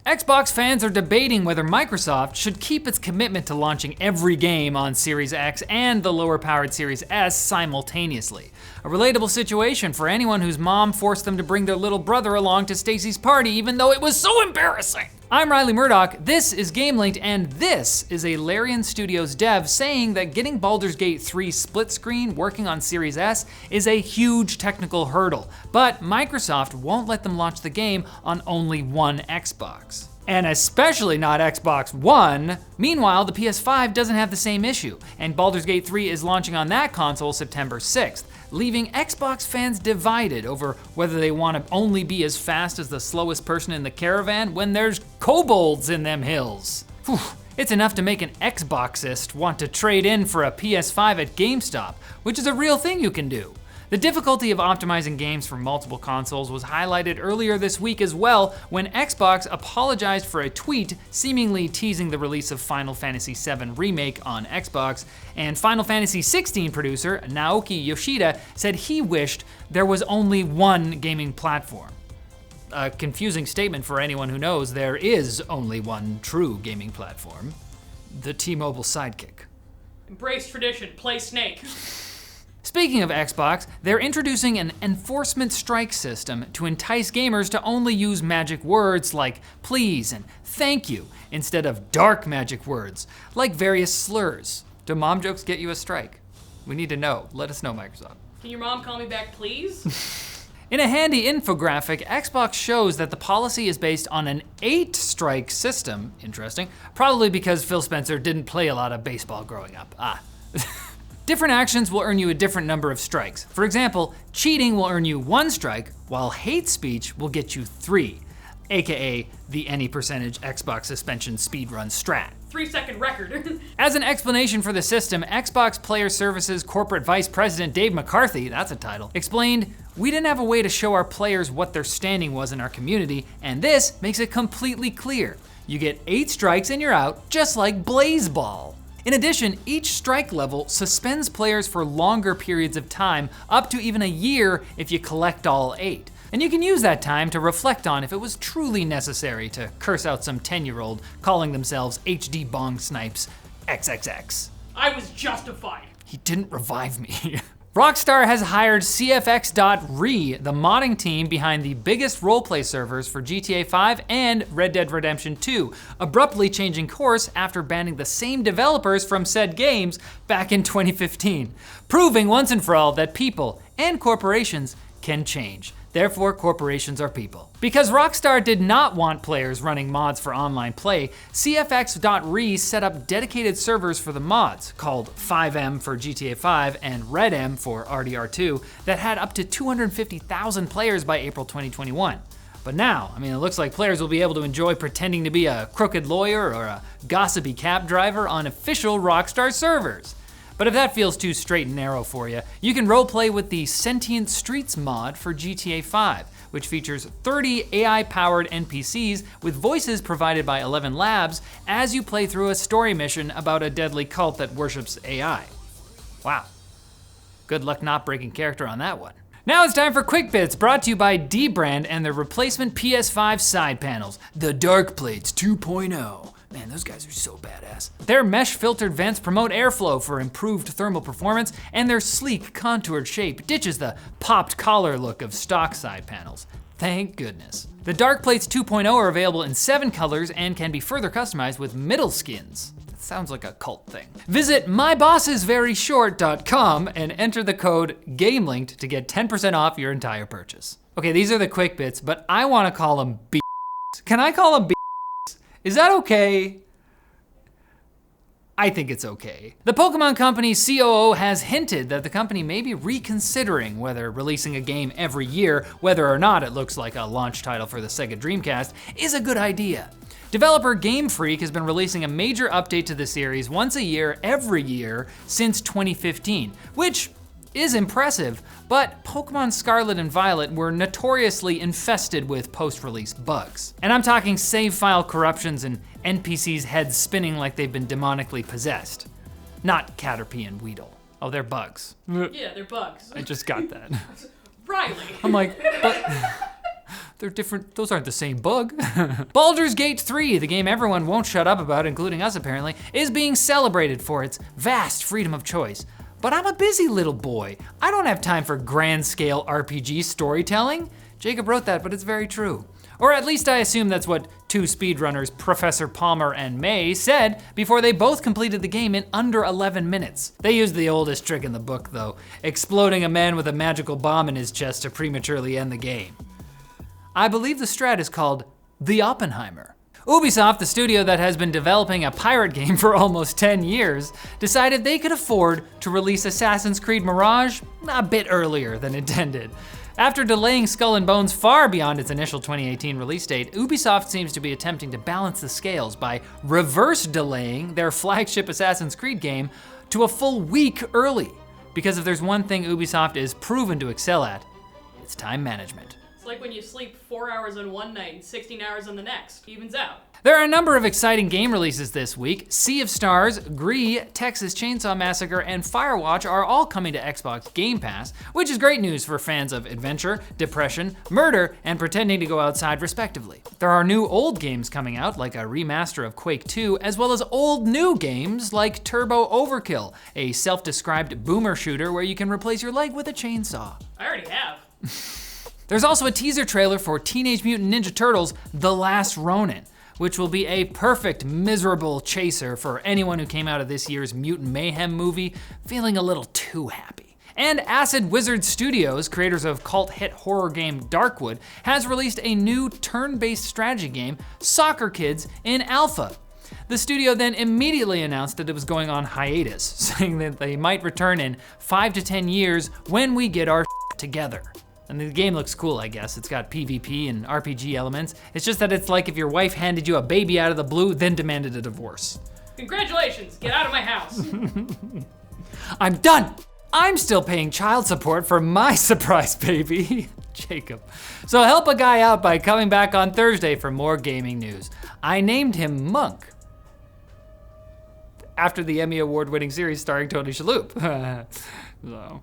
Xbox fans are debating whether Microsoft should keep its commitment to launching every game on Series X and the lower-powered Series S simultaneously. A relatable situation for anyone whose mom forced them to bring their little brother along to Stacy's party even though it was so embarrassing. I'm Riley Murdoch, this is GameLinked, and this is a Larian Studios dev saying that getting Baldur's Gate 3 split screen working on Series S is a huge technical hurdle, but Microsoft won't let them launch the game on only one Xbox. And especially not Xbox One. Meanwhile, the PS5 doesn't have the same issue, and Baldur's Gate 3 is launching on that console September 6th, leaving Xbox fans divided over whether they want to only be as fast as the slowest person in the caravan when there's kobolds in them hills. Whew. It's enough to make an Xboxist want to trade in for a PS5 at GameStop, which is a real thing you can do. The difficulty of optimizing games for multiple consoles was highlighted earlier this week as well when Xbox apologized for a tweet seemingly teasing the release of Final Fantasy VII Remake on Xbox, and Final Fantasy XVI producer Naoki Yoshida said he wished there was only one gaming platform. A confusing statement for anyone who knows there is only one true gaming platform, the T-Mobile Sidekick. Embrace tradition, play Snake. Speaking of Xbox, they're introducing an enforcement strike system to entice gamers to only use magic words like please and thank you instead of dark magic words like various slurs. Do mom jokes get you a strike? We need to know. Let us know, Microsoft. Can your mom call me back, please? In a handy infographic, Xbox shows that the policy is based on an 8-strike system. Interesting. Probably because Phil Spencer didn't play a lot of baseball growing up. Different actions will earn you a different number of strikes. For example, cheating will earn you 1 strike, while hate speech will get you 3, aka the any percentage Xbox suspension speedrun strat. 3-second record. As an explanation for the system, Xbox Player Services Corporate Vice President Dave McCarthy, that's a title, explained, "We didn't have a way to show our players what their standing was in our community, and this makes it completely clear. You get 8 strikes and you're out, just like Blazeball." In addition, each strike level suspends players for longer periods of time, up to even a year if you collect all 8. And you can use that time to reflect on if it was truly necessary to curse out some 10-year-old calling themselves HD Bong Snipes XXX. I was justified. He didn't revive me. Rockstar has hired CFX.re, the modding team behind the biggest roleplay servers for GTA 5 and Red Dead Redemption 2, abruptly changing course after banning the same developers from said games back in 2015, proving once and for all that people and corporations can change. Therefore, corporations are people. Because Rockstar did not want players running mods for online play, CFX.re set up dedicated servers for the mods, called FiveM for GTA 5 and RedM for RDR2, that had up to 250,000 players by April 2021. But now, it looks like players will be able to enjoy pretending to be a crooked lawyer or a gossipy cab driver on official Rockstar servers. But if that feels too straight and narrow for you, you can roleplay with the Sentient Streets mod for GTA 5, which features 30 AI-powered NPCs with voices provided by 11 Labs as you play through a story mission about a deadly cult that worships AI. Wow. Good luck not breaking character on that one. Now it's time for Quick Bits, brought to you by Dbrand and their replacement PS5 side panels, the Dark Plates 2.0. Man, those guys are so badass. Their mesh-filtered vents promote airflow for improved thermal performance, and their sleek, contoured shape ditches the popped collar look of stock side panels. Thank goodness. The Dark Plates 2.0 are available in 7 colors and can be further customized with middle skins. That sounds like a cult thing. Visit mybossisveryshort.com and enter the code GAMELINKED to get 10% off your entire purchase. Okay, these are the quick bits, but I wanna call them B. Can I call them B? Is that okay? I think it's okay. The Pokemon Company's COO has hinted that the company may be reconsidering whether releasing a game every year, whether or not it looks like a launch title for the Sega Dreamcast, is a good idea. Developer Game Freak has been releasing a major update to the series once a year, every year, since 2015, which is impressive, but Pokemon Scarlet and Violet were notoriously infested with post-release bugs. And I'm talking save file corruptions and NPCs' heads spinning like they've been demonically possessed. Not Caterpie and Weedle. Oh, they're bugs. Yeah, they're bugs. I just got that. Riley. I'm like, but They're different, those aren't the same bug. Baldur's Gate 3, the game everyone won't shut up about, including us apparently, is being celebrated for its vast freedom of choice. But I'm a busy little boy. I don't have time for grand scale RPG storytelling. Jacob wrote that, but it's very true. Or at least I assume that's what two speedrunners, Professor Palmer and May, said before they both completed the game in under 11 minutes. They used the oldest trick in the book though, exploding a man with a magical bomb in his chest to prematurely end the game. I believe the strat is called the Oppenheimer. Ubisoft, the studio that has been developing a pirate game for almost 10 years, decided they could afford to release Assassin's Creed Mirage a bit earlier than intended. After delaying Skull and Bones far beyond its initial 2018 release date, Ubisoft seems to be attempting to balance the scales by reverse delaying their flagship Assassin's Creed game to a full week early. Because if there's one thing Ubisoft is proven to excel at, it's time management. It's like when you sleep 4 hours on one night and 16 hours on the next. Evens out. There are a number of exciting game releases this week. Sea of Stars, Gree, Texas Chainsaw Massacre, and Firewatch are all coming to Xbox Game Pass, which is great news for fans of adventure, depression, murder, and pretending to go outside respectively. There are new old games coming out, like a remaster of Quake 2, as well as old new games like Turbo Overkill, a self-described boomer shooter where you can replace your leg with a chainsaw. I already have. There's also a teaser trailer for Teenage Mutant Ninja Turtles: The Last Ronin, which will be a perfect miserable chaser for anyone who came out of this year's Mutant Mayhem movie feeling a little too happy. And Acid Wizard Studios, creators of cult hit horror game Darkwood, has released a new turn-based strategy game, Soccer Kids, in alpha. The studio then immediately announced that it was going on hiatus, saying that they might return in 5 to 10 years when we get our together. And the game looks cool, I guess. It's got PvP and RPG elements. It's just that it's like if your wife handed you a baby out of the blue, then demanded a divorce. Congratulations, get out of my house. I'm done! I'm still paying child support for my surprise baby, Jacob. So help a guy out by coming back on Thursday for more gaming news. I named him Monk, after the Emmy Award-winning series starring Tony Shalhoub. So.